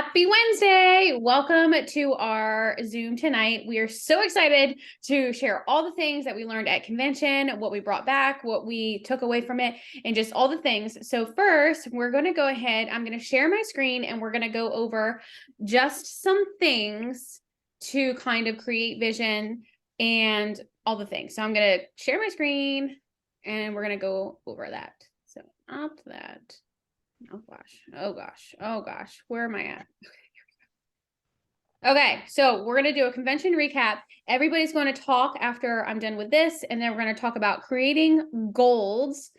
Happy Wednesday. Welcome to our Zoom tonight. We are so excited to share all the things that we learned at convention, what we brought back, what we took away from it, and just all the things. So first, we're going to go ahead. I'm going to share my screen and we're going to go over just some things to kind of create vision and all the things. So I'm going to share my screen and we're going to go over that. So up that. Oh gosh. Oh gosh. Oh gosh. Where am I at? Okay, so we're going to do a convention recap. Everybody's going to talk after I'm done with this, and then we're going to talk about creating goals.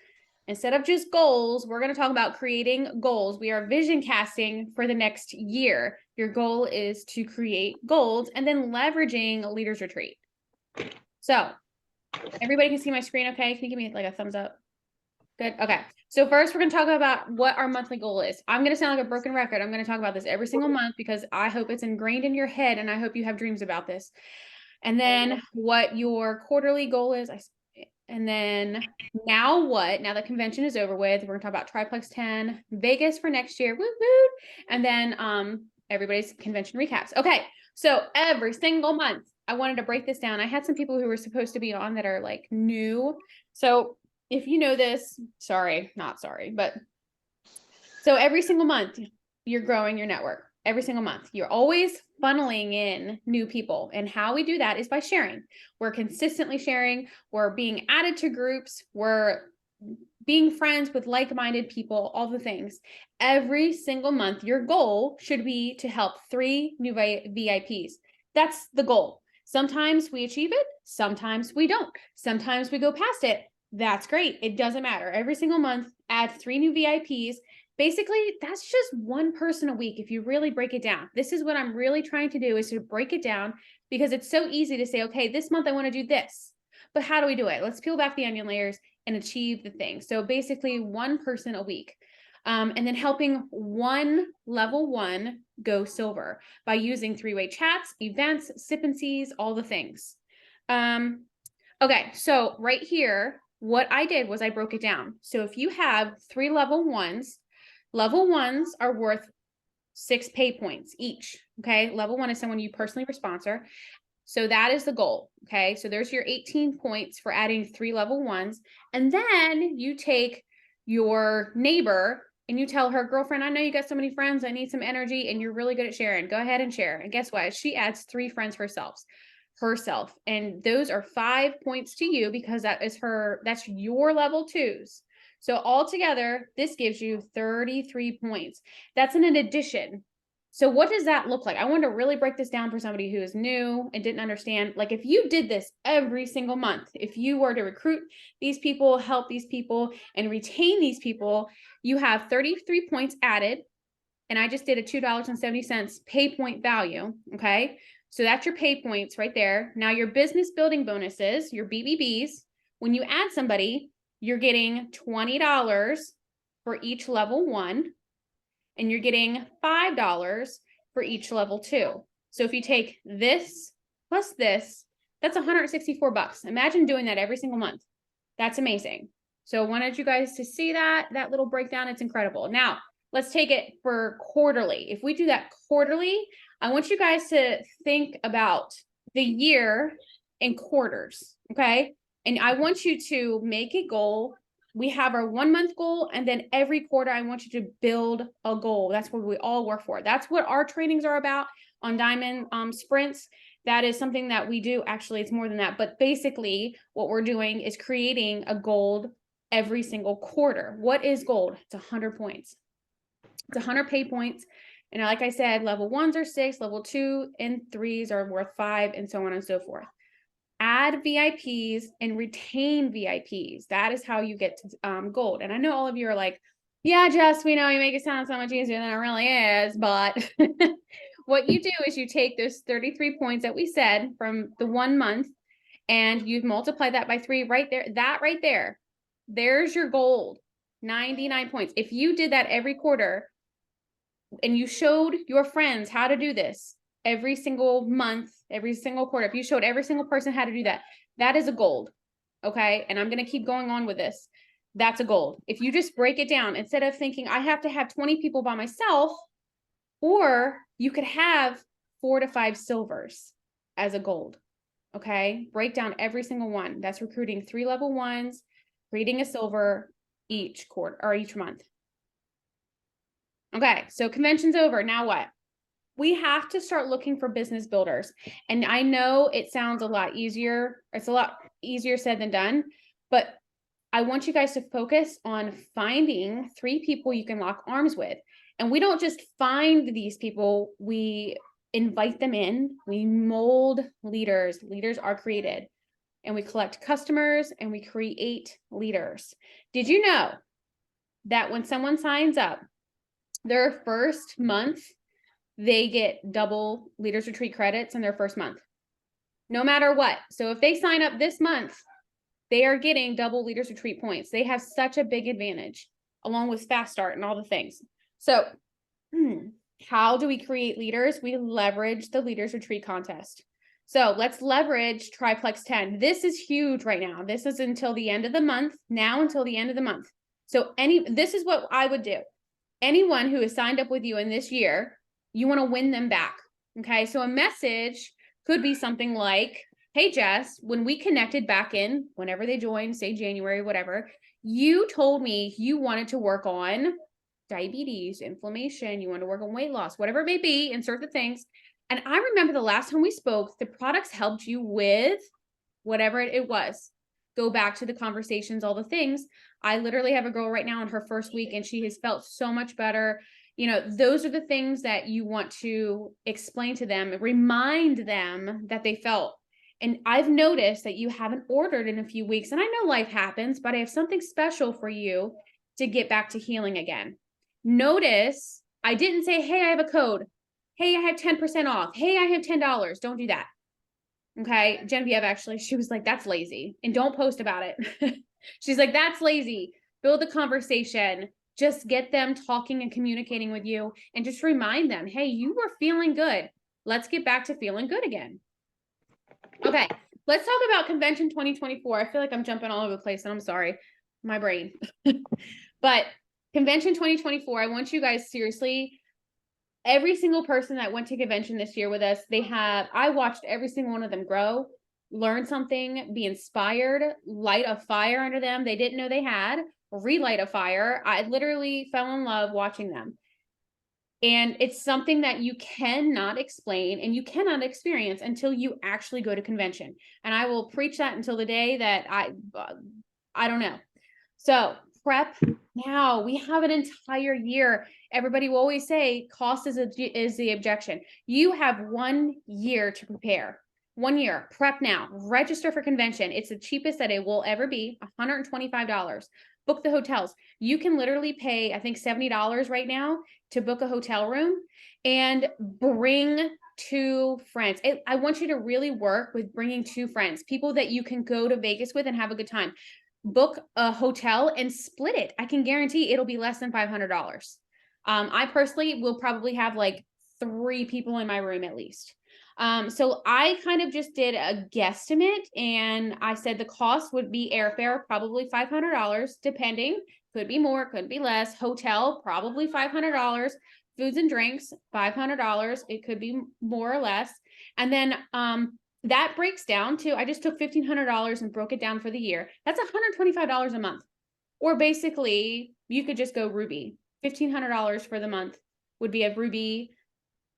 Instead of just goals, we're going to talk about creating goals. We are vision casting for the next year. Your goal is to create goals and then leveraging a leaders retreat. So everybody can see my screen, okay? Can you give me like a thumbs up? Good. Okay. So first, we're going to talk about what our monthly goal is. I'm going to sound like a broken record. I'm going to talk about this every single month because I hope it's ingrained in your head and I hope you have dreams about this. And then what your quarterly goal is. And then now what? Now the convention is over with. We're going to talk about Triplex 10, Vegas for next year. Woo woo. And then everybody's convention recaps. Okay. So every single month, I wanted to break this down. I had some people who were supposed to be on that are like new. So if you know this, sorry, not sorry, but so every single month you're growing your network. Every single month you're always funneling in new people, and how we do that is by sharing. We're consistently sharing, we're being added to groups, we're being friends with like-minded people, all the things. Every single month your goal should be to help 3 new VIPs. That's the goal. Sometimes we achieve it, sometimes we don't, sometimes we go past it. That's great. It doesn't matter. Every single month, add 3 new VIPs. Basically, that's just one person a week if you really break it down. This is what I'm really trying to do, is to break it down, because it's so easy to say, okay, this month I want to do this. But how do we do it? Let's peel back the onion layers and achieve the thing. So basically one person a week. And then helping one level 1 go silver by using 3-way chats, events, sip and sees, all the things. Okay, so right here, what I did was I broke it down. So if you have 3 level 1s are worth 6 pay points each. Okay, level 1 is someone you personally sponsor. So that is the goal. Okay, so there's your 18 points for adding 3 level 1s. And then you take your neighbor and you tell her, girlfriend, I know you got so many friends. I need some energy and you're really good at sharing. Go ahead and share. And guess what? She adds 3 friends herself. And those are 5 points to you, because that's your level 2s. So altogether, this gives you 33 points. That's an addition. So what does that look like? I want to really break this down for somebody who is new and didn't understand. Like, if you did this every single month, if you were to recruit these people, help these people, and retain these people, you have 33 points added. And I just did a $2.70 pay point value. Okay. So that's your pay points right there. Now your business building bonuses, your BBBs, when you add somebody, you're getting $20 for each level 1, and you're getting $5 for each level 2. So if you take this plus this, that's $164. Imagine doing that every single month. That's amazing. So I wanted you guys to see that little breakdown. It's incredible. Now, let's take it for quarterly. If we do that quarterly, I want you guys to think about the year in quarters, okay? And I want you to make a goal. We have our 1-month goal, and then every quarter, I want you to build a goal. That's what we all work for. That's what our trainings are about on Diamond Sprints. That is something that we do. Actually, it's more than that. But basically, what we're doing is creating a goal every single quarter. What is gold? It's 100 points. It's 100 pay points. And like I said, level 1s are 6, level 2 and 3s are worth 5, and so on and so forth. Add VIPs and retain VIPs. That is how you get to gold. And I know all of you are like, yeah, Jess, we know you make it sound so much easier than it really is. But what you do is you take those 33 points that we said from the 1 month, and you multiply that by 3 right there. That right there, there's your gold, 99 points. If you did that every quarter, and you showed your friends how to do this every single month, every single quarter, if you showed every single person how to do that, that is a gold. Okay. And I'm going to keep going on with this. That's a gold. If you just break it down, instead of thinking I have to have 20 people by myself, Or you could have 4 to 5 silvers as a gold. Okay. Break down every single one. That's recruiting 3 level 1s, creating a silver each quarter or each month. Okay. So convention's over. Now what? We have to start looking for business builders. And I know it sounds a lot easier. It's a lot easier said than done, but I want you guys to focus on finding 3 people you can lock arms with. And we don't just find these people, we invite them in, we mold leaders. Leaders are created, and we collect customers and we create leaders. Did you know that when someone signs up, their first month, they get double Leaders Retreat credits in their first month, no matter what? So if they sign up this month, they are getting double Leaders Retreat points. They have such a big advantage, along with Fast Start and all the things. So how do we create leaders? We leverage the Leaders Retreat contest. So let's leverage Triplex 10. This is huge right now. This is until the end of the month, now until the end of the month. So this is what I would do. Anyone who has signed up with you in this year, you want to win them back. Okay. So a message could be something like, hey, Jess, when we connected back in, whenever they joined, say January, whatever, you told me you wanted to work on diabetes, inflammation, you want to work on weight loss, whatever it may be, insert the things. And I remember the last time we spoke, the products helped you with whatever it was. Go back to the conversations, all the things. I literally have a girl right now in her first week, and she has felt so much better. You know, those are the things that you want to explain to them, remind them that they felt. And I've noticed that you haven't ordered in a few weeks, and I know life happens, but I have something special for you to get back to healing again. Notice I didn't say, hey, I have a code. Hey, I have 10% off. Hey, I have $10. Don't do that. Okay. Genevieve, actually, she was like, that's lazy, and don't post about it. She's like, that's lazy. Build a conversation. Just get them talking and communicating with you, and just remind them, hey, you were feeling good. Let's get back to feeling good again. Okay. Let's talk about Convention 2024. I feel like I'm jumping all over the place, and I'm sorry, my brain. But Convention 2024, I want you guys, seriously, every single person that went to convention this year with us, I watched every single one of them grow, learn something, be inspired, light a fire under them they didn't know they had, relight a fire. I literally fell in love watching them. And it's something that you cannot explain and you cannot experience until you actually go to convention. And I will preach that until the day that I don't know. So prep now. We have an entire year. Everybody will always say cost is the objection. You have 1 year to prepare. 1 year. Prep now. Register for convention. It's the cheapest that it will ever be, $125. Book the hotels. You can literally pay, I think, $70 right now to book a hotel room and bring 2 friends. I want you to really work with bringing 2 friends, people that you can go to Vegas with and have a good time. Book a hotel and split it. I can guarantee it'll be less than $500. I personally will probably have like 3 people in my room at least. So I kind of just did a guesstimate, and I said the cost would be airfare, probably $500, depending, could be more, could be less. Hotel, probably $500. Foods and drinks, $500. It could be more or less. And then, that breaks down to, I just took $1,500 and broke it down for the year. That's $125 a month. Or basically, you could just go Ruby. $1,500 for the month would be a Ruby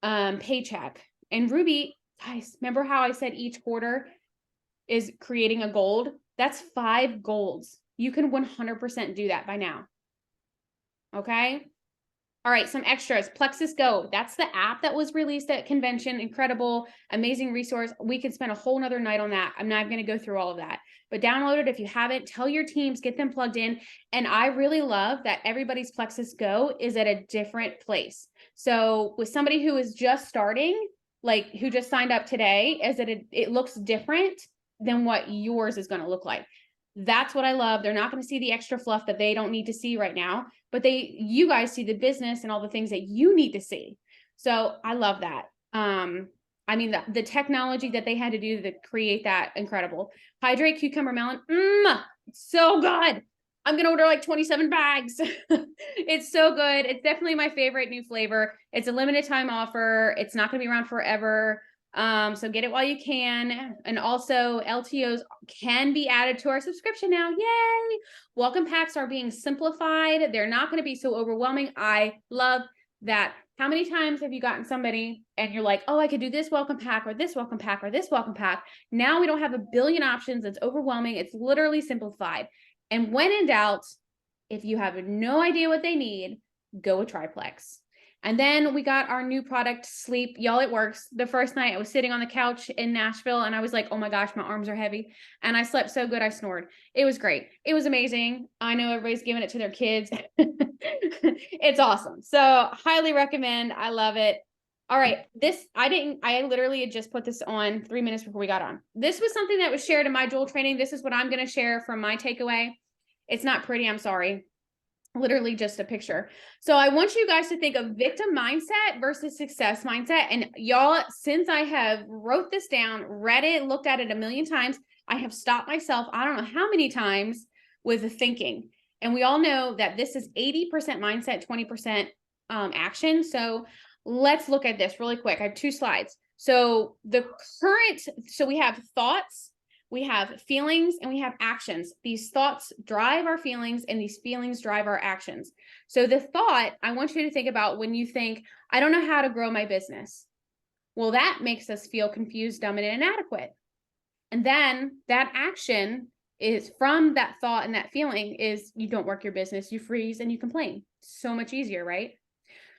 paycheck. And Ruby, guys, remember how I said each quarter is creating a gold? That's 5 golds. You can 100% do that by now. Okay? All right, some extras. Plexus Go. That's the app that was released at convention. Incredible, amazing resource. We could spend a whole nother night on that. I'm not going to go through all of that, but download it if you haven't. Tell your teams, get them plugged in. And I really love that everybody's Plexus Go is at a different place. So with somebody who is just starting, like who just signed up today, it looks different than what yours is going to look like. That's what I love. They're not going to see the extra fluff that they don't need to see right now, but you guys see the business and all the things that you need to see. So I love that. I mean, the technology that they had to do to create that, incredible. Hydrate cucumber melon. So good. I'm going to order like 27 bags. It's so good. It's definitely my favorite new flavor. It's a limited time offer. It's not going to be around forever. So get it while you can. And also LTOs can be added to our subscription now. Yay. Welcome packs are being simplified. They're not going to be so overwhelming. I love that. How many times have you gotten somebody and you're like, oh, I could do this welcome pack or this welcome pack or this welcome pack. Now we don't have a billion options. It's overwhelming. It's literally simplified. And when in doubt, if you have no idea what they need, go with Triplex. And then we got our new product, Sleep. Y'all, it works. The first night I was sitting on the couch in Nashville and I was like, oh my gosh, my arms are heavy. And I slept so good, I snored. It was great. It was amazing. I know everybody's giving it to their kids. It's awesome. So highly recommend. I love it. All right. I literally had just put this on 3 minutes before we got on. This was something that was shared in my dual training. This is what I'm going to share from my takeaway. It's not pretty. I'm sorry. Literally just a picture. So I want you guys to think of victim mindset versus success mindset. And y'all, since I have wrote this down, read it, looked at it a million times, I have stopped myself, I don't know how many times, with the thinking. And we all know that this is 80% mindset, 20% action. So let's look at this really quick. I have 2 slides. So we have thoughts, we have feelings, and we have actions. These thoughts drive our feelings, and these feelings drive our actions. So the thought, I want you to think about when you think, I don't know how to grow my business. Well, that makes us feel confused, dumb, and inadequate. And then that action is from that thought and that feeling is you don't work your business, you freeze, and you complain. So much easier, right?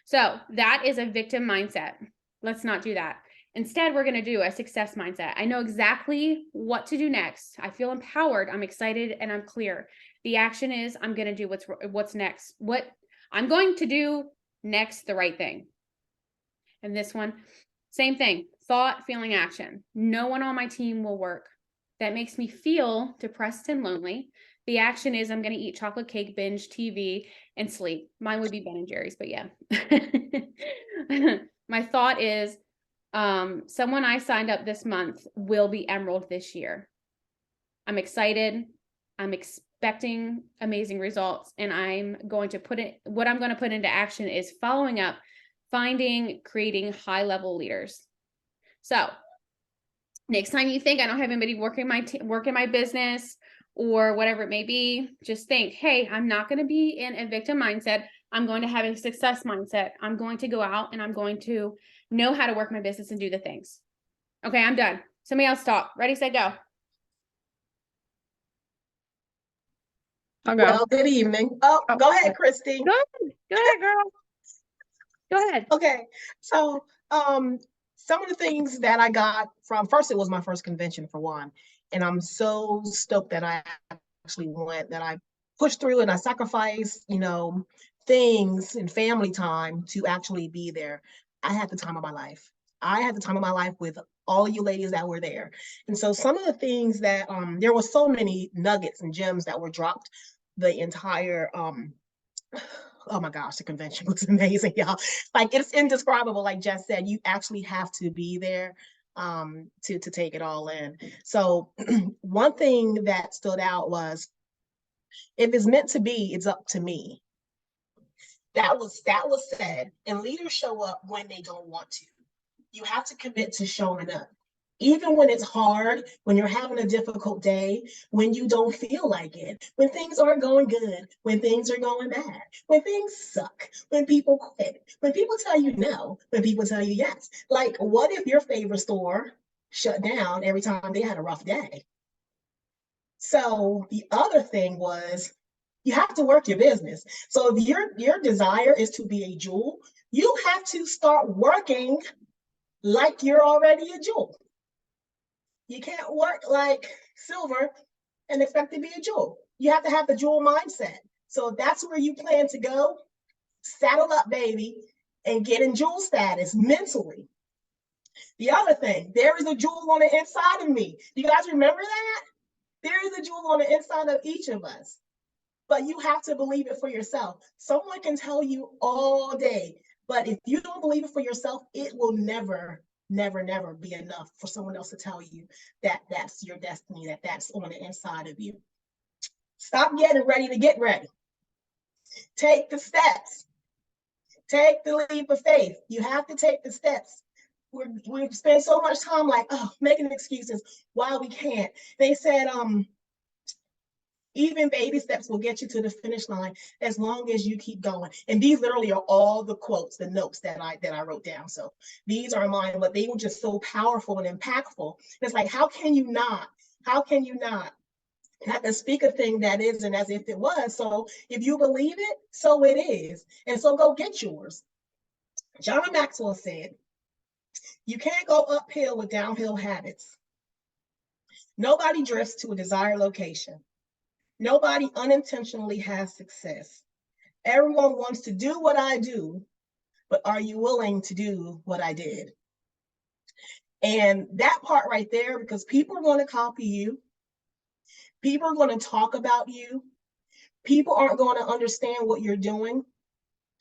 So that is a victim mindset. Let's not do that. Instead, we're going to do a success mindset. I know exactly what to do next. I feel empowered. I'm excited and I'm clear. The action is I'm going to do what's next. What I'm going to do next, the right thing. And this one, same thing. Thought, feeling, action. No one on my team will work. That makes me feel depressed and lonely. The action is I'm going to eat chocolate cake, binge TV, and sleep. Mine would be Ben and Jerry's, but yeah. My thought is someone I signed up this month will be Emerald this year. I'm excited. I'm expecting amazing results, and what I'm going to put into action is following up, creating high-level leaders. So next time you think I don't have anybody working my business or whatever it may be, just think, hey, I'm not going to be in a victim mindset. I'm going to have a success mindset. I'm going to go out and I'm going to know how to work my business and do the things. Okay, I'm done. Somebody else talk. Ready, set, go. I'll go. Well, good evening. Oh, go ahead, Christy. Go ahead, girl. Go ahead. Okay. So, some of the things that I got from first, it was my first convention for one, and I'm so stoked that I actually went, that I pushed through and I sacrificed, things and family time to actually be there. I had the time of my life. I had the time of my life with all of you ladies that were there. And so some of the things that there were so many nuggets and gems that were dropped the entire oh my gosh, the convention was amazing, y'all. Like, it's indescribable. Like Jess said, you actually have to be there to take it all in. So one thing that stood out was, if it's meant to be, it's up to me. That was said. And leaders show up when they don't want to. You have to commit to showing up. Even when it's hard, when you're having a difficult day, when you don't feel like it, when things aren't going good, when things are going bad, when things suck, when people quit, when people tell you no, when people tell you yes. Like, what if your favorite store shut down every time they had a rough day? So the other thing was, you have to work your business. So if your desire is to be a jewel, you have to start working like you're already a jewel. You can't work like silver and expect to be a jewel. You have to have the jewel mindset. So if that's where you plan to go, saddle up, baby, and get in jewel status mentally. The other thing, there is a jewel on the inside of me. You guys remember that? There is a jewel on the inside of each of us. But you have to believe it for yourself. Someone can tell you all day, but if you don't believe it for yourself, it will never be enough for someone else to tell you that that's your destiny, that that's on the inside of you. Stop getting ready to get ready. Take the steps. Take the leap of faith. You have to take the steps. We spend so much time like, oh, making excuses why we can't. They said, even baby steps will get you to the finish line as long as you keep going. And these literally are all the quotes, the notes that I wrote down. So these are mine, but they were just so powerful and impactful. It's like, how can you not have to speak a thing that isn't as if it was? So if you believe it, so it is. And so go get yours. John Maxwell said, you can't go uphill with downhill habits. Nobody drifts to a desired location. Nobody unintentionally has success. Everyone wants to do what I do, but are you willing to do what I did? And that part right there, because people are going to copy you. People are going to talk about you. People aren't going to understand what you're doing.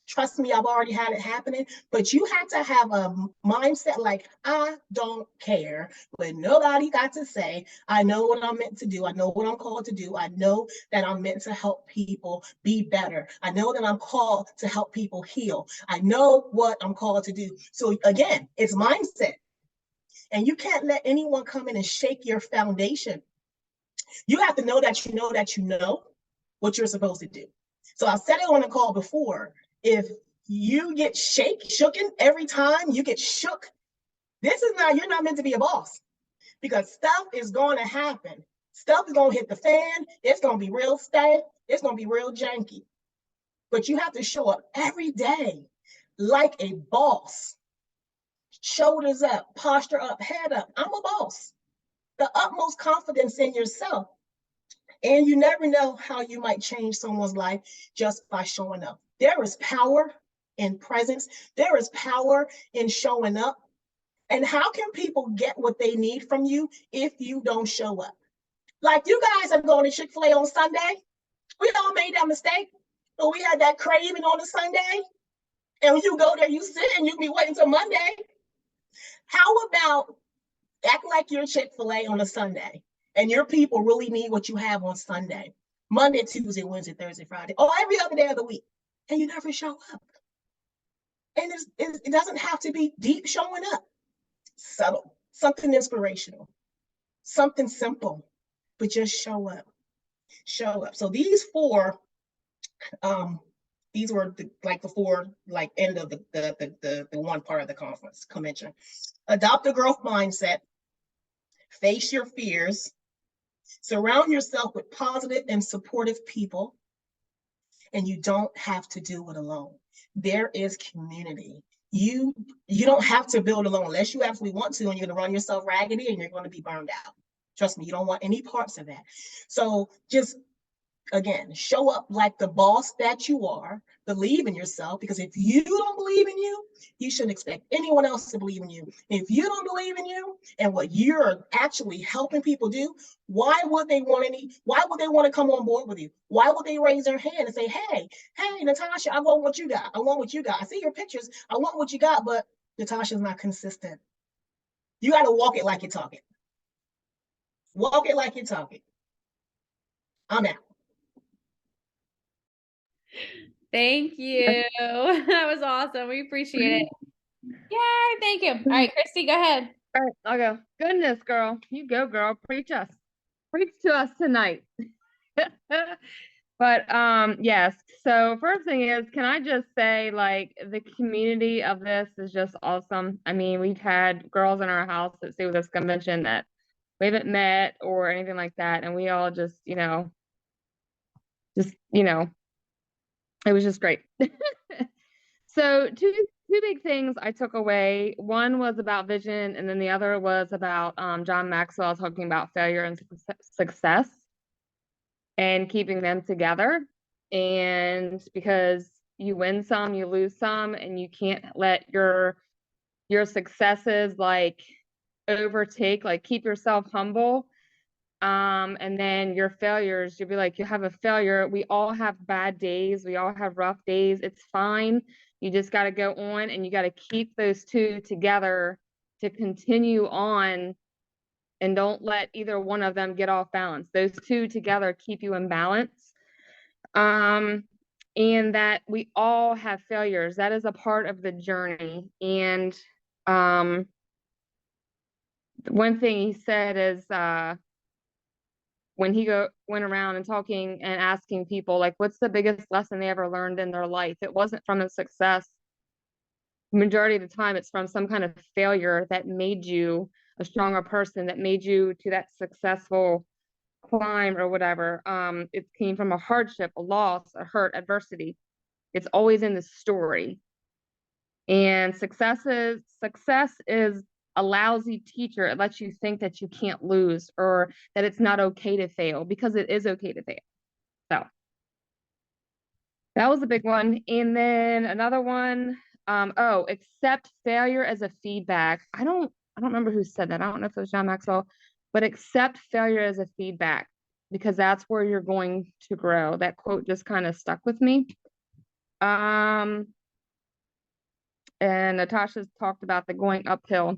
Trust me, I've already had it happening, but you have to have a mindset like, I don't care what nobody got to say. I know what I'm meant to do. I know what I'm called to do. I know that I'm meant to help people be better. I know that I'm called to help people heal. I know what I'm called to do. So again, it's mindset. And you can't let anyone come in and shake your foundation. You have to know that you know that you know what you're supposed to do. So I've said it on the call before. If you get shooken every time you get shook, you're not meant to be a boss, because stuff is going to happen. Stuff is going to hit the fan. It's going to be real stank. It's going to be real janky. But you have to show up every day like a boss. Shoulders up, posture up, head up. I'm a boss. The utmost confidence in yourself. And you never know how you might change someone's life just by showing up. There is power in presence. There is power in showing up. And how can people get what they need from you if you don't show up? Like, you guys are going to Chick-fil-A on Sunday. We all made that mistake. But we had that craving on a Sunday. And when you go there, you sit and you be waiting till Monday. How about act like you're Chick-fil-A on a Sunday and your people really need what you have on Sunday, Monday, Tuesday, Wednesday, Thursday, Friday, or every other day of the week, and you never show up. And it doesn't have to be deep showing up. Subtle, something inspirational, something simple, but just show up. Show up. So these four, these were the four end of the one part of the convention. Adopt a growth mindset. Face your fears. Surround yourself with positive and supportive people. And you don't have to do it alone. There is community. You don't have to build alone unless you absolutely want to, and you're going to run yourself raggedy and you're going to be burned out. Trust me, you don't want any parts of that. So just, again, show up like the boss that you are. Believe in yourself, because if you don't believe in you, you shouldn't expect anyone else to believe in you. If you don't believe in you and what you're actually helping people do, why would they want to come on board with you? Why would they raise their hand and say, hey, Natasha, I want what you got. I want what you got. I see your pictures. I want what you got, but Natasha's not consistent. You got to walk it like you talk it. Walk it like you talk it. I'm out. Thank you. That was awesome. We appreciate it. Yay, thank you. All right, Christy, go ahead. All right, I'll go. Goodness, girl. You go, girl. Preach to us tonight. But yes. So first thing is, can I just say, like, the community of this is just awesome. I mean, we've had girls in our house that stay with this convention that we haven't met or anything like that, and we all just, it was just great. So two big things I took away. One was about vision, and then the other was about John Maxwell talking about failure and success and keeping them together. And because you win some, you lose some, and you can't let your successes overtake, keep yourself humble. And then your failures, you'll be like, you have a failure. We all have bad days. We all have rough days. It's fine. You just got to go on, and you got to keep those two together to continue on and don't let either one of them get off balance. Those two together keep you in balance. And that we all have failures. That is a part of the journey. And one thing he said is when he went around and talking and asking people, like, what's the biggest lesson they ever learned in their life? It wasn't from a success. Majority of the time, it's from some kind of failure that made you a stronger person, that made you to that successful climb or whatever. It came from a hardship, a loss, a hurt, adversity. It's always in the story. And success is a lousy teacher. It lets you think that you can't lose or that it's not okay to fail, because it is okay to fail. So that was a big one. And then another one, accept failure as a feedback. I don't remember who said that. I don't know if it was John Maxwell, but accept failure as a feedback, because that's where you're going to grow. That quote just kind of stuck with me. And Natasha's talked about the going uphill.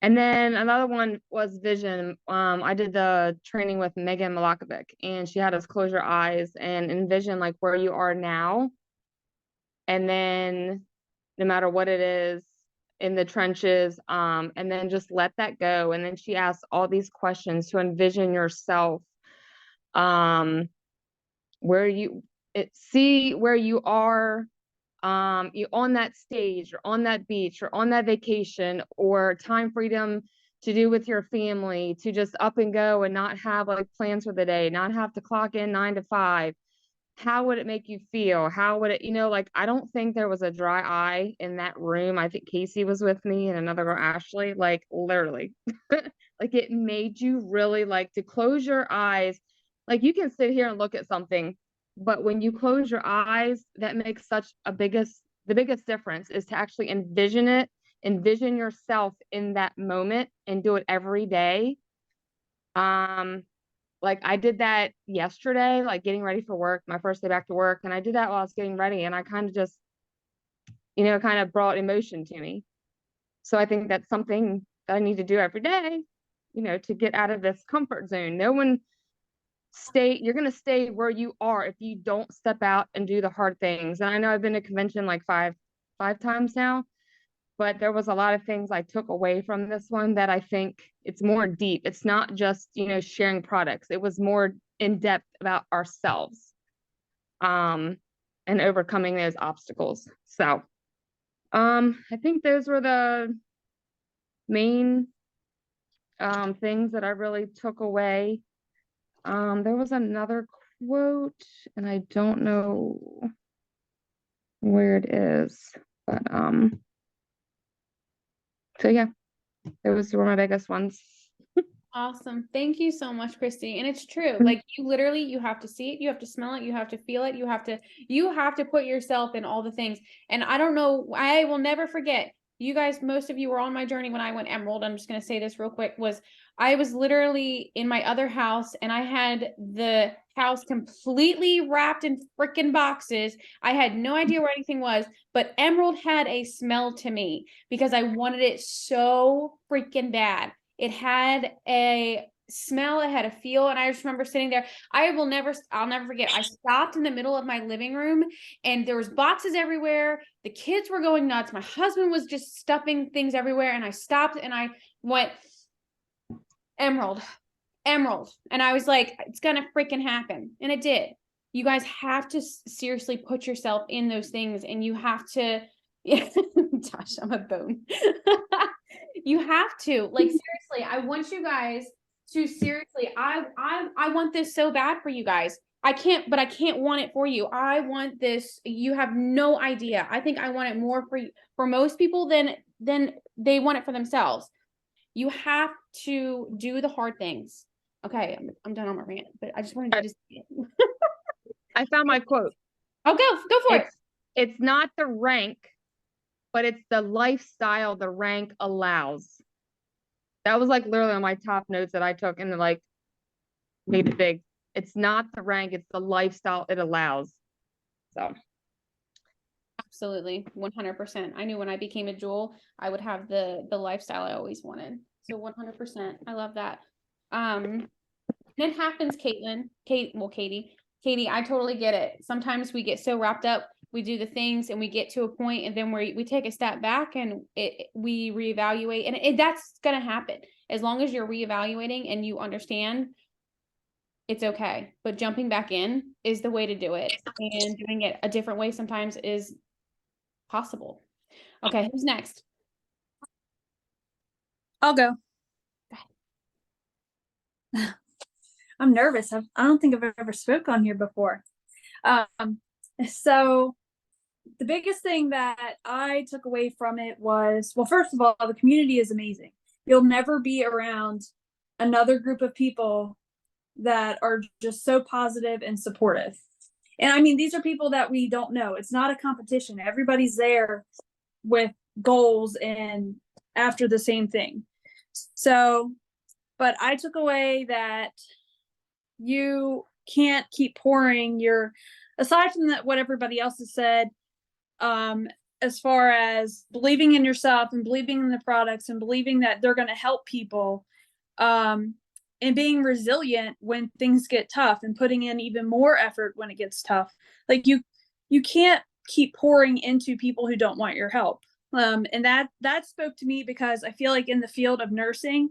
And then another one was vision. I did the training with Megan Malakovic, and she had us close your eyes and envision like where you are now. And then no matter what it is in the trenches, and then just let that go. And then she asked all these questions to envision yourself, see where you are, you on that stage or on that beach or on that vacation, or time freedom to do with your family, to just up and go and not have like plans for the day, not have to clock in 9 to 5. How would it make you feel? How would it, like, I don't think there was a dry eye in that room. I think Casey was with me and another girl, Ashley, like literally, like it made you really like to close your eyes. Like you can sit here and look at something, but when you close your eyes, that makes the biggest difference is to actually envision yourself in that moment and do it every day. Like I did that yesterday, like getting ready for work, my first day back to work. And I did that while I was getting ready, and I kind of just, kind of brought emotion to me. So I think that's something that I need to do every day, to get out of this comfort zone. You're going to stay where you are if you don't step out and do the hard things. And I know I've been to convention like five times now, but there was a lot of things I took away from this one that I think it's more deep. It's not just, sharing products. It was more in depth about ourselves, and overcoming those obstacles. So, I think those were the main, things that I really took away. There was another quote, and I don't know where it is, but, so yeah, those were my biggest ones. Awesome. Thank you so much, Christy. And it's true. Like you have to see it, you have to smell it, you have to feel it, you have to put yourself in all the things. And I don't know, I will never forget. You guys, most of you were on my journey when I went Emerald. I'm just going to say this real quick, I was literally in my other house and I had the house completely wrapped in freaking boxes. I had no idea where anything was, but Emerald had a smell to me because I wanted it so freaking bad. It had a smell, it had a feel, and I just remember sitting there. I'll never forget. I stopped in the middle of my living room and there was boxes everywhere. The kids were going nuts. My husband was just stuffing things everywhere, and I stopped and I went, Emerald. And I was like, it's gonna freaking happen. And it did. You guys have to seriously put yourself in those things, and you have to, yeah, Josh, I'm a bone. You have to, like, seriously, I want you guys to seriously, I want this so bad for you guys. I can't want it for you. I want this. You have no idea. I think I want it more for most people than they want it for themselves. You have to do the hard things. Okay, I'm done on my rant, but I just wanted to just. I found my quote. Oh, go for it. It's not the rank, but it's the lifestyle the rank allows. That was like literally on my top notes that I took and like made it big. It's not the rank, it's the lifestyle it allows. So absolutely, 100%. I knew when I became a jewel, I would have the lifestyle I always wanted. So 100%. I love that. It happens, Katie, I totally get it. Sometimes we get so wrapped up, we do the things and we get to a point and then we take a step back and we reevaluate, and that's going to happen. As long as you're reevaluating and you understand, it's okay. But jumping back in is the way to do it, and doing it a different way sometimes is possible. Okay, who's next? I'll go. I'm nervous. I don't think I've ever spoke on here before. So the biggest thing that I took away from it was, well, first of all, the community is amazing. You'll never be around another group of people that are just so positive and supportive. And I mean, these are people that we don't know. It's not a competition. Everybody's there with goals and after the same thing. So, but I took away that you can't keep pouring your, aside from that, what everybody else has said, as far as believing in yourself and believing in the products and believing that they're going to help people, and being resilient when things get tough and putting in even more effort when it gets tough. Like you can't keep pouring into people who don't want your help. And that spoke to me, because I feel like in the field of nursing,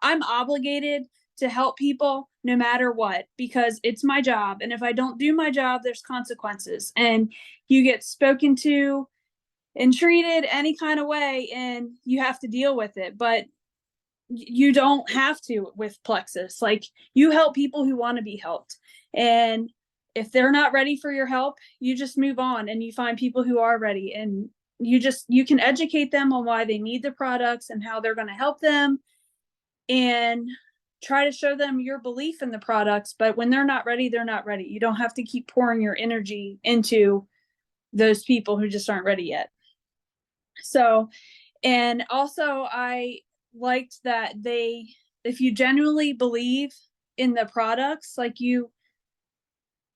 I'm obligated to help people no matter what, because it's my job. And if I don't do my job, there's consequences, and you get spoken to and treated any kind of way and you have to deal with it. But you don't have to with Plexus. Like, you help people who want to be helped. And if they're not ready for your help, you just move on and you find people who are ready, and you can educate them on why they need the products and how they're going to help them, and try to show them your belief in the products. But when they're not ready, they're not ready. You don't have to keep pouring your energy into those people who just aren't ready yet. So, and also I liked that if you genuinely believe in the products, like you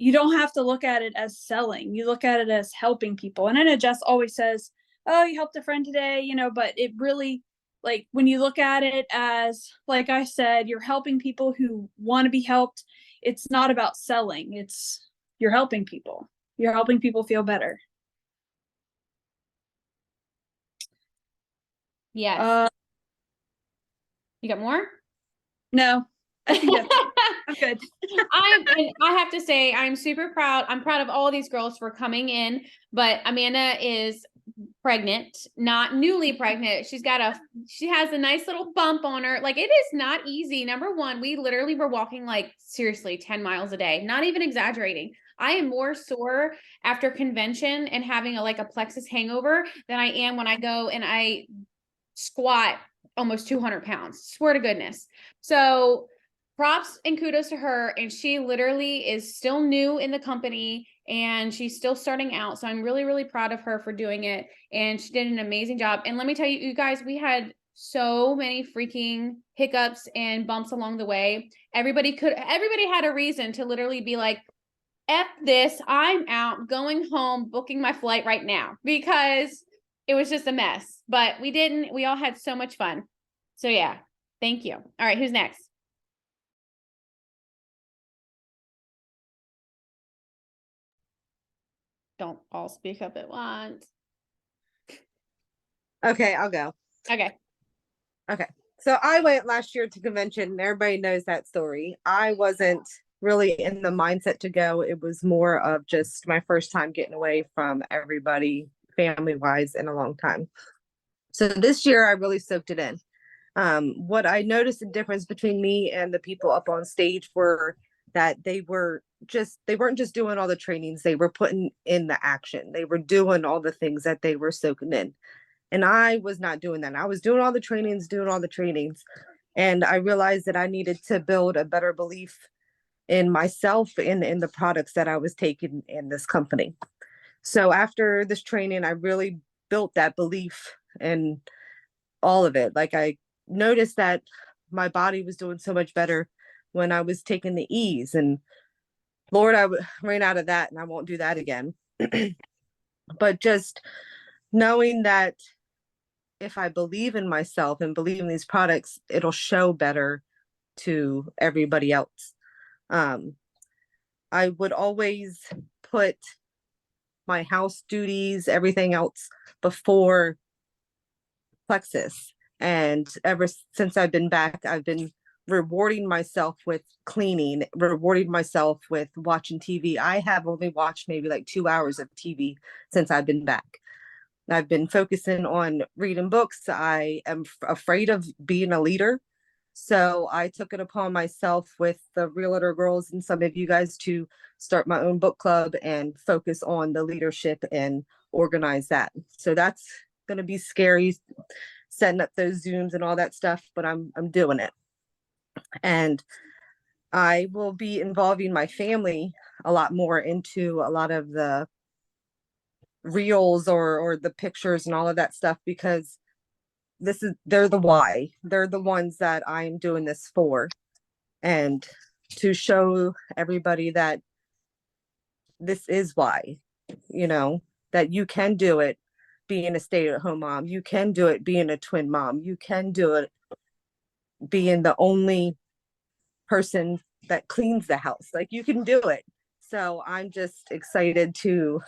don't have to look at it as selling. You look at it as helping people. And I know Jess always says, oh, you helped a friend today, but it really, like, when you look at it as, like I said, you're helping people who want to be helped. It's not about selling. You're helping people. You're helping people feel better. Yes. You got more? No, I think that's I'm good. I have to say, I'm super proud. I'm proud of all these girls for coming in, but Amanda is pregnant, not newly pregnant. She has a nice little bump on her. Like, it is not easy. Number one, we literally were walking, like, seriously 10 miles a day, not even exaggerating. I am more sore after convention and having a plexus hangover than I am when I go and I squat almost 200 pounds. Swear to goodness. So props and kudos to her. And she literally is still new in the company and she's still starting out. So I'm really, really proud of her for doing it. And she did an amazing job. And let me tell you, you guys, we had so many freaking hiccups and bumps along the way. Everybody had a reason to literally be like, F this, I'm out, going home, booking my flight right now, because it was just a mess. But we all had so much fun. So yeah, thank you. All right, who's next? Don't all speak up at once. Okay, I'll go. Okay. So I went last year to convention, and everybody knows that story. I wasn't really in the mindset to go. It was more of just my first time getting away from everybody, family-wise, in a long time. So this year I really soaked it in. What I noticed the difference between me and the people up on stage were that they weren't just doing all the trainings, they were putting in the action. They were doing all the things that they were soaking in. And I was not doing that. I was doing all the trainings. And I realized that I needed to build a better belief in myself and in the products that I was taking in this company. So after this training, I really built that belief in all of it. Like, I noticed that my body was doing so much better when I was taking the E's, and Lord, I ran out of that and I won't do that again. But just knowing that if I believe in myself and believe in these products, it'll show better to everybody else. I would always put my house duties, everything else before Plexus. And ever since I've been back, I've been rewarding myself with cleaning, rewarding myself with watching TV. I have only watched maybe like 2 hours of TV since I've been back. I've been focusing on reading books. I am afraid of being a leader. So I took it upon myself with the Realtor Girls and some of you guys to start my own book club and focus on the leadership and organize that. So that's going to be scary, setting up those Zooms and all that stuff, but I'm doing it. And I will be involving my family a lot more into a lot of the reels or the pictures and all of that stuff, because they're the why. They're the ones that I'm doing this for, and to show everybody that this is why, that you can do it being a stay-at-home mom, you can do it being a twin mom, you can do it being the only person that cleans the house. Like, you can do it. So I'm just excited to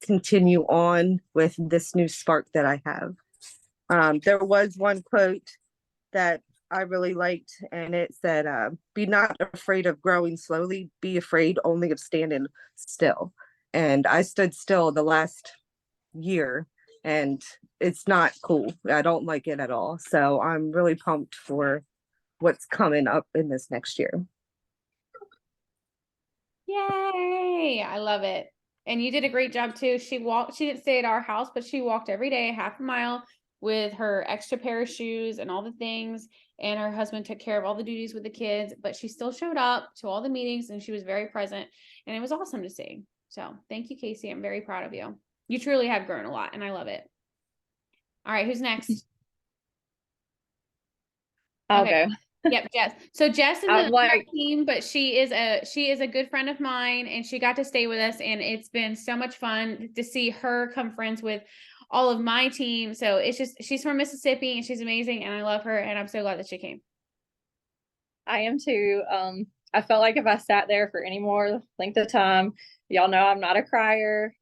continue on with this new spark that I have. There was one quote that I really liked, and it said, be not afraid of growing slowly, be afraid only of standing still. And I stood still the last year, and it's not cool. I don't like it at all. So I'm really pumped for what's coming up in this next year. Yay! I love it. And you did a great job too. She didn't stay at our house, but she walked every day, half a mile, with her extra pair of shoes and all the things. And her husband took care of all the duties with the kids, but she still showed up to all the meetings and she was very present. And it was awesome to see. So thank you, Casey. I'm very proud of you. You truly have grown a lot and I love it. All right, who's next? I'll Okay. go. Yep, Jess. So Jess is I'm a like- team, but she is a good friend of mine, and she got to stay with us, and it's been so much fun to see her come friends with all of my team. So it's just, she's from Mississippi and she's amazing, and I love her, and I'm so glad that she came. I am too. I felt like if I sat there for any more length of time, y'all know I'm not a crier.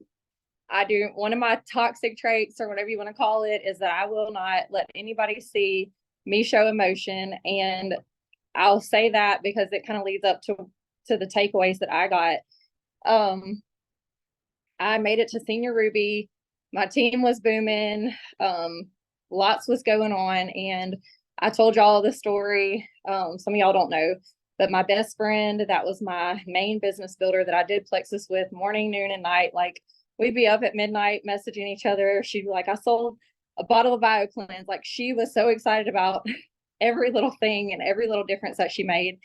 One of my toxic traits, or whatever you want to call it, is that I will not let anybody see me show emotion. And I'll say that because it kind of leads up to the takeaways that I got. I made it to Senior Ruby. My team was booming. Lots was going on. And I told y'all the story. Some of y'all don't know, but my best friend, that was my main business builder that I did Plexus with morning, noon, and night. Like, we'd be up at midnight messaging each other. She'd be like, I sold a bottle of BioCleanse. Like, she was so excited about every little thing and every little difference that she made.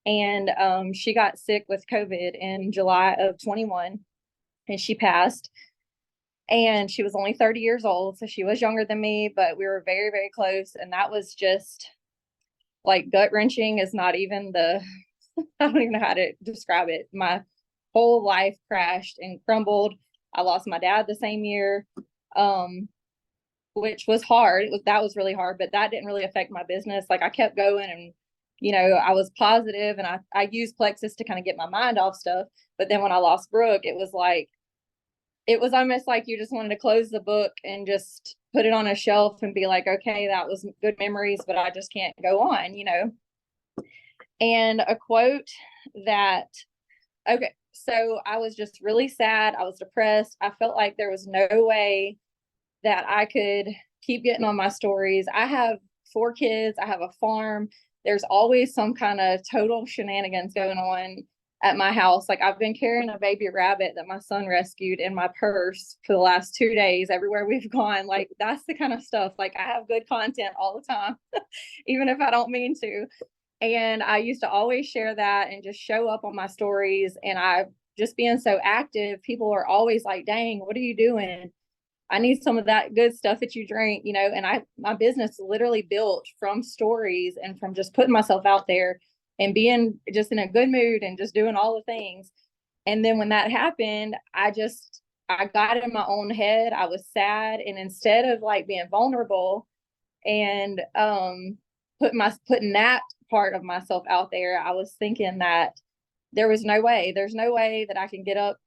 And she got sick with COVID in July of 21, and she passed. And she was only 30 years old, so she was younger than me, but we were very, very close. And that was just like gut-wrenching is not even I don't even know how to describe it. My whole life crashed and crumbled. I lost my dad the same year, which was hard. That was really hard, but that didn't really affect my business. Like, I kept going, and I was positive, and I used Plexus to kind of get my mind off stuff. But then when I lost Brooke, it was almost like you just wanted to close the book and just put it on a shelf and be like, okay, that was good memories, but I just can't go on, And a quote okay, so I was just really sad. I was depressed. I felt like there was no way that I could keep getting on my stories. I have 4 kids. I have a farm. There's always some kind of total shenanigans going on at my house. Like, I've been carrying a baby rabbit that my son rescued in my purse for the last 2 days everywhere we've gone. Like, that's the kind of stuff. Like, I have good content all the time, even if I don't mean to. And I used to always share that and just show up on my stories. And I just being so active, people are always like, dang, what are you doing? I need some of that good stuff that you drink, and my business literally built from stories and from just putting myself out there and being just in a good mood and just doing all the things. And then when that happened, I just I got in my own head. I was sad. And instead of like being vulnerable and putting that part of myself out there, I was thinking that there's no way that I can get up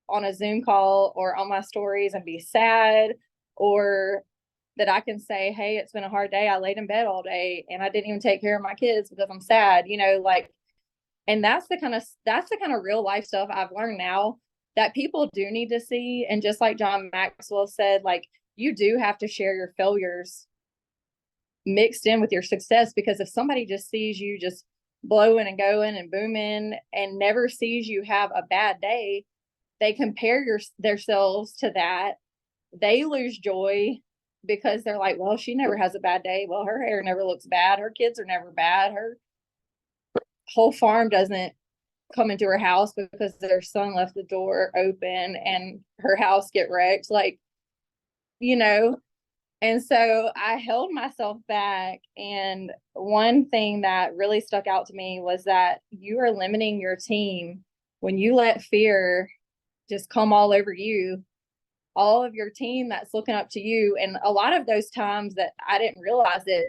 on a Zoom call or on my stories and be sad, or that I can say, hey, it's been a hard day. I laid in bed all day and I didn't even take care of my kids because I'm sad, like, and that's the kind of real life stuff I've learned now that people do need to see. And just like John Maxwell said, like, you do have to share your failures mixed in with your success, because if somebody just sees you just blowing and going and booming and never sees you have a bad day, they compare themselves to that. They lose joy because they're like, well, she never has a bad day. Well, her hair never looks bad. Her kids are never bad. Her whole farm doesn't come into her house because their son left the door open and her house get wrecked. Like, and so I held myself back. And one thing that really stuck out to me was that you are limiting your team when you let fear just come all over you, all of your team that's looking up to you. And a lot of those times that I didn't realize it,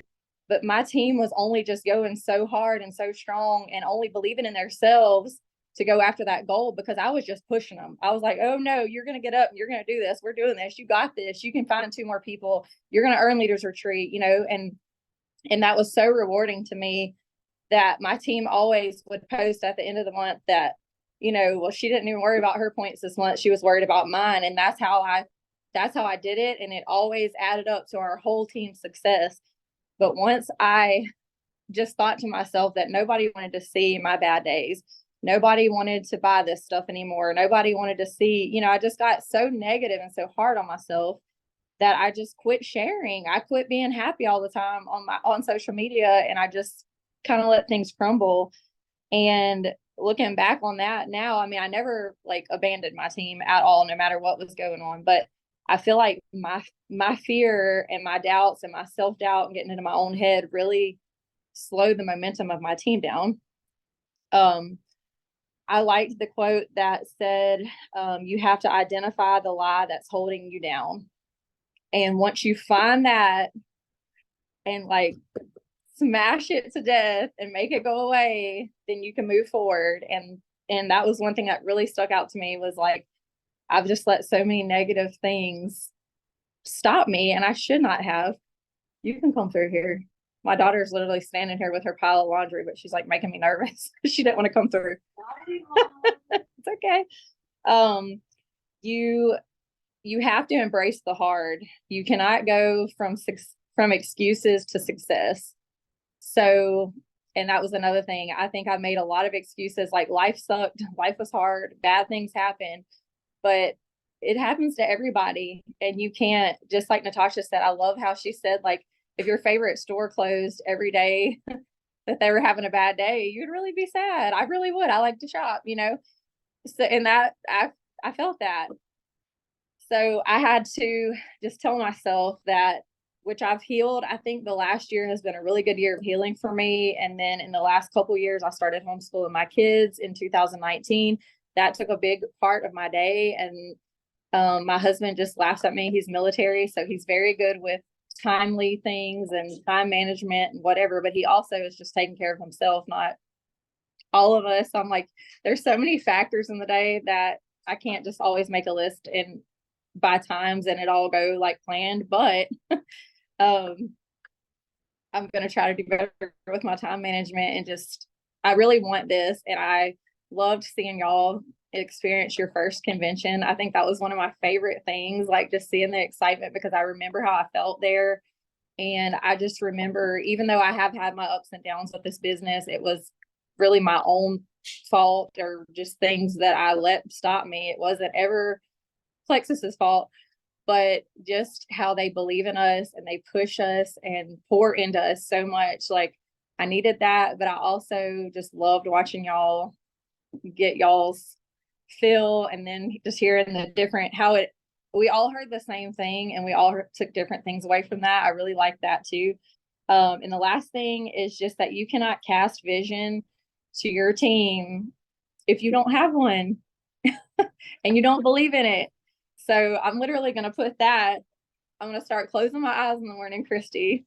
but my team was only just going so hard and so strong and only believing in themselves to go after that goal, because I was just pushing them. I was like, oh no, you're going to get up and you're going to do this. We're doing this. You got this. You can find 2 more people. You're going to earn leaders retreat, and that was so rewarding to me that my team always would post at the end of the month that, well, she didn't even worry about her points this month. She was worried about mine. And that's how I did it. And it always added up to our whole team's success. But once I just thought to myself that nobody wanted to see my bad days, nobody wanted to buy this stuff anymore, nobody wanted to see, I just got so negative and so hard on myself that I just quit sharing. I quit being happy all the time on social media, and I just kind of let things crumble. And looking back on that now, I mean, I never like abandoned my team at all, no matter what was going on. But I feel like my fear and my doubts and my self-doubt and getting into my own head really slowed the momentum of my team down. I liked the quote that said, you have to identify the lie that's holding you down. And once you find that and like smash it to death and make it go away, then you can move forward. And that was one thing that really stuck out to me, was like, I've just let so many negative things stop me, and I should not have. You can come through here. My daughter's literally standing here with her pile of laundry, but she's like making me nervous. She didn't want to come through. It's okay. You have to embrace the hard. You cannot go from excuses to success. So, and that was another thing. I think I made a lot of excuses, like life sucked, life was hard, bad things happen, but it happens to everybody. And you can't, just like Natasha said, I love how she said, like, if your favorite store closed every day that they were having a bad day, you'd really be sad. I really would. I like to shop, So, and that I felt that. So I had to just tell myself that, which I've healed. I think the last year has been a really good year of healing for me. And then in the last couple of years, I started homeschooling my kids in 2019. That took a big part of my day. And my husband just laughs at me. He's military, so he's very good with timely things and time management and whatever, but he also is just taking care of himself, not all of us. I'm like, there's so many factors in the day that I can't just always make a list and by times and it all go like planned, but I'm going to try to do better with my time management. And just, I really want this. And I loved seeing y'all experience your first convention. I think that was one of my favorite things, like just seeing the excitement, because I remember how I felt there. And I just remember, even though I have had my ups and downs with this business, it was really my own fault, or just things that I let stop me. It wasn't ever Plexus's fault, but just how they believe in us and they push us and pour into us so much. Like, I needed that, but I also just loved watching y'all get y'all's feel, and then just hearing the different, we all heard the same thing and we all took different things away from that. I really like that too. And the last thing is just that you cannot cast vision to your team if you don't have one and you don't believe in it. So I'm literally going to put that, I'm going to start closing my eyes in the morning, Christy,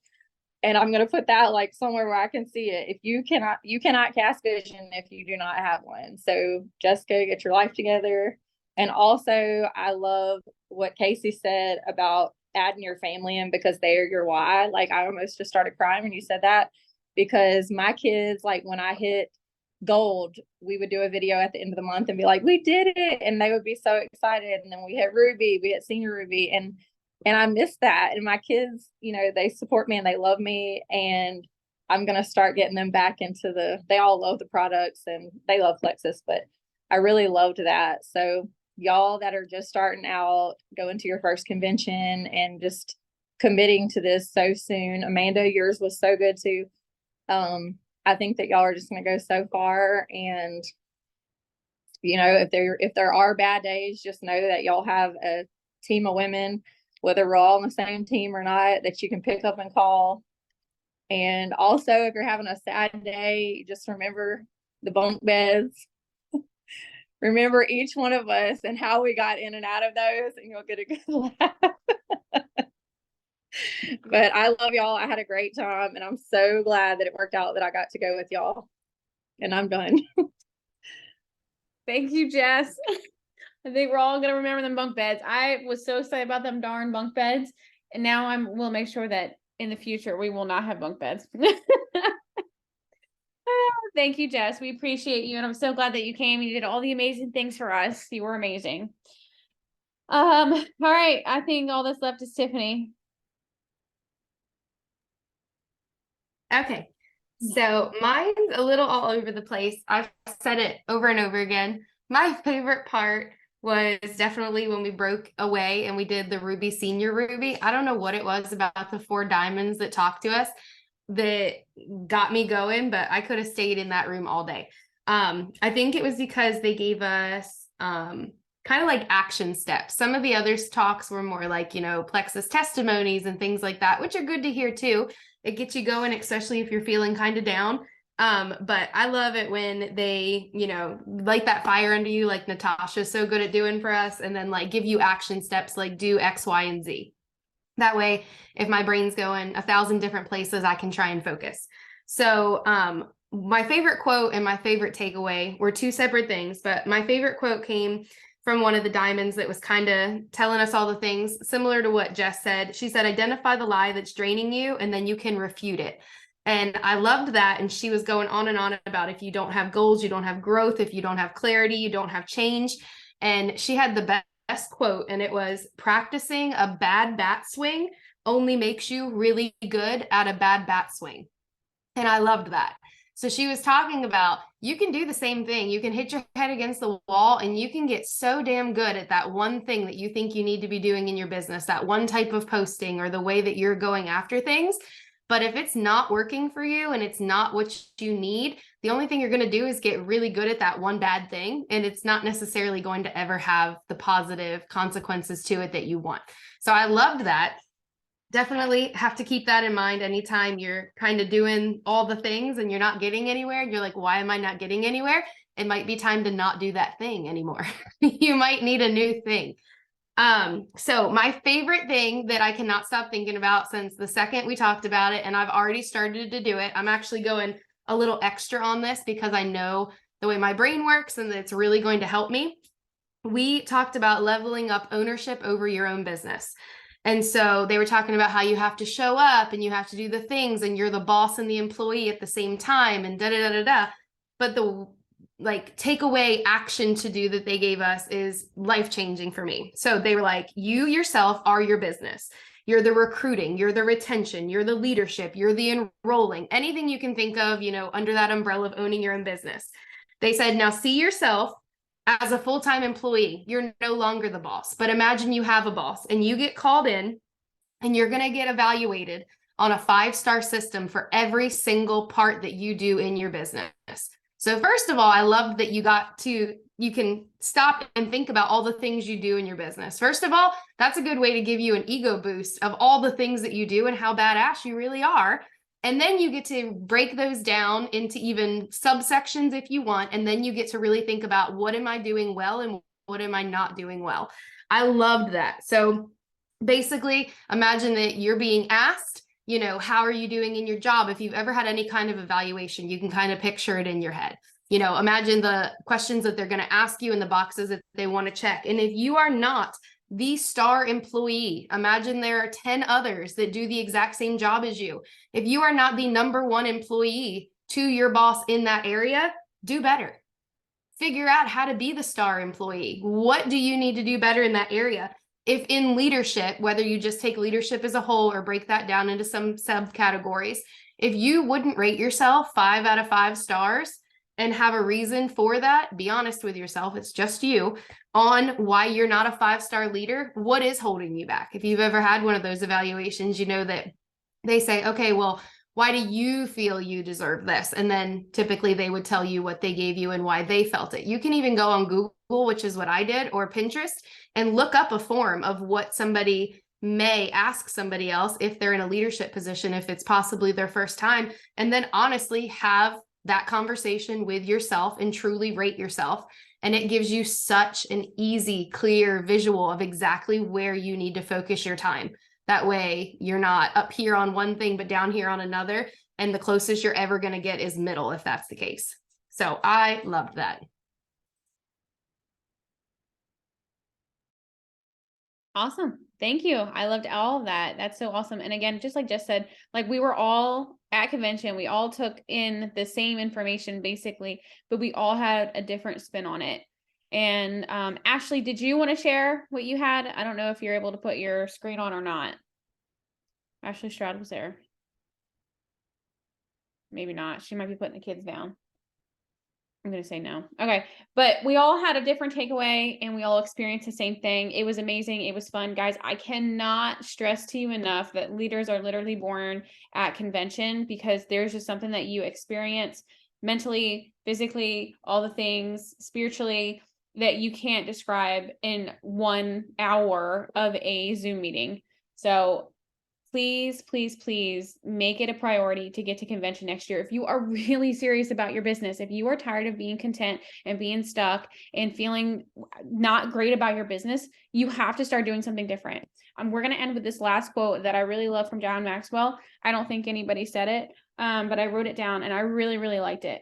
and I'm going to put that like somewhere where I can see it. If you cannot cast vision if you do not have one. So just go get your life together. And also I love what Casey said about adding your family in, because they are your why. Like, I almost just started crying when you said that, because my kids, like, when I hit gold, we would do a video at the end of the month and be like, we did it, and they would be so excited. And then we hit ruby, we hit senior ruby, and I miss that. And my kids, you know, they support me and they love me, and I'm going to start getting them back into they all love the products and they love Plexus, but I really loved that. So y'all that are just starting out, going to your first convention and just committing to this so soon. Amanda, yours was so good too. I think that y'all are just going to go so far. And, you know, if there are bad days, just know that y'all have a team of women, whether we're all on the same team or not, that you can pick up and call. And also, if you're having a sad day, just remember the bunk beds. Remember each one of us and how we got in and out of those, and you'll get a good laugh. But I love y'all. I had a great time, and I'm so glad that it worked out that I got to go with y'all. And I'm done. Thank you, Jess. I think we're all gonna remember them bunk beds. I was so excited about them darn bunk beds, and now we'll make sure that in the future we will not have bunk beds. Thank you, Jess. We appreciate you, and I'm so glad that you came. You did all the amazing things for us. You were amazing. All right. I think all that's left is Tiffany. Okay, so mine's a little all over the place. I've said it over and over again. My favorite part was definitely when we broke away and we did the Ruby Senior Ruby. I don't know what it was about the 4 diamonds that talked to us that got me going, but I could have stayed in that room all day. I think it was because they gave us kind of like action steps. Some of the other talks were more like, you know, Plexus testimonies and things like that, which are good to hear too. It gets you going, especially if you're feeling kind of down. But I love it when they, you know, light that fire under you, like Natasha's so good at doing for us, and then like give you action steps, like do X, Y, and Z. That way, if my brain's going 1,000 different places, I can try and focus. So my favorite quote and my favorite takeaway were 2 separate things, but my favorite quote came from one of the diamonds that was kind of telling us all the things similar to what Jess said. She said, identify the lie that's draining you, and then you can refute it. And I loved that. And she was going on and on about if you don't have goals, you don't have growth. If you don't have clarity, you don't have change. And she had the best quote, and it was, practicing a bad bat swing only makes you really good at a bad bat swing. And I loved that. So she was talking about, you can do the same thing. You can hit your head against the wall and you can get so damn good at that one thing that you think you need to be doing in your business, that one type of posting or the way that you're going after things. But if it's not working for you and it's not what you need, the only thing you're going to do is get really good at that one bad thing. And it's not necessarily going to ever have the positive consequences to it that you want. So I loved that. Definitely have to keep that in mind anytime you're kind of doing all the things and you're not getting anywhere. You're like, why am I not getting anywhere? It might be time to not do that thing anymore. You might need a new thing. So my favorite thing that I cannot stop thinking about since the second we talked about it, and I've already started to do it, I'm actually going a little extra on this because I know the way my brain works and that it's really going to help me. We talked about leveling up ownership over your own business. And so they were talking about how you have to show up and you have to do the things and you're the boss and the employee at the same time and da-da-da-da-da. But the like takeaway action to do that they gave us is life-changing for me. So they were like, you yourself are your business. You're the recruiting, you're the retention, you're the leadership, you're the enrolling, anything you can think of, you know, under that umbrella of owning your own business. They said, now see yourself as a full-time employee. You're no longer the boss, but imagine you have a boss and you get called in and you're going to get evaluated on a 5-star system for every single part that you do in your business. So first of all, I love that you can stop and think about all the things you do in your business. First of all, that's a good way to give you an ego boost of all the things that you do and how badass you really are. And then you get to break those down into even subsections if you want. And then you get to really think about, what am I doing well and what am I not doing well? I loved that. So basically, imagine that you're being asked, you know, how are you doing in your job? If you've ever had any kind of evaluation, you can kind of picture it in your head. You know, imagine the questions that they're going to ask you and the boxes that they want to check. And if you are not the star employee, imagine there are 10 others that do the exact same job as you. If you are not the number one employee to your boss in that area, do better. Figure out how to be the star employee. What do you need to do better in that area? If in leadership, whether you just take leadership as a whole or break that down into some subcategories, if you wouldn't rate yourself 5 out of 5 stars and have a reason for that, be honest with yourself, it's just you, on why you're not a 5-star leader, what is holding you back? If you've ever had one of those evaluations, you know that they say, okay, well, why do you feel you deserve this? And then typically they would tell you what they gave you and why they felt it. You can even go on Google, which is what I did, or Pinterest, and look up a form of what somebody may ask somebody else if they're in a leadership position, if it's possibly their first time, and then honestly have that conversation with yourself and truly rate yourself. And it gives you such an easy, clear visual of exactly where you need to focus your time. That way you're not up here on one thing, but down here on another. And the closest you're ever going to get is middle, if that's the case. So I loved that. Awesome. Thank you. I loved all of that. That's so awesome. And again, just like Jess said, like we were all at convention, we all took in the same information basically, but we all had a different spin on it. And Ashley, did you want to share what you had? I don't know if you're able to put your screen on or not. Ashley Stroud was there. Maybe not. She might be putting the kids down. I'm going to say no. Okay. But we all had a different takeaway and we all experienced the same thing. It was amazing. It was fun. Guys, I cannot stress to you enough that leaders are literally born at convention, because there's just something that you experience mentally, physically, all the things, spiritually, that you can't describe in 1 hour of a Zoom meeting. So please, please, please make it a priority to get to convention next year. If you are really serious about your business, if you are tired of being content and being stuck and feeling not great about your business, you have to start doing something different. We're going to end with this last quote that I really love from John Maxwell. I don't think anybody said it, but I wrote it down and I really, really liked it.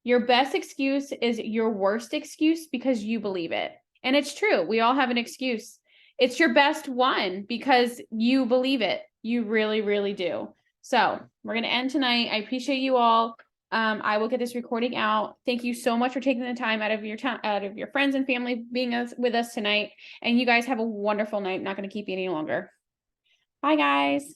Your best excuse is your worst excuse because you believe it. And it's true. We all have an excuse. It's your best one because you believe it. You really, really do. So we're going to end tonight. I appreciate you all. I will get this recording out. Thank you so much for taking the time out of your friends and family being with us tonight. And you guys have a wonderful night. I'm not going to keep you any longer. Bye, guys.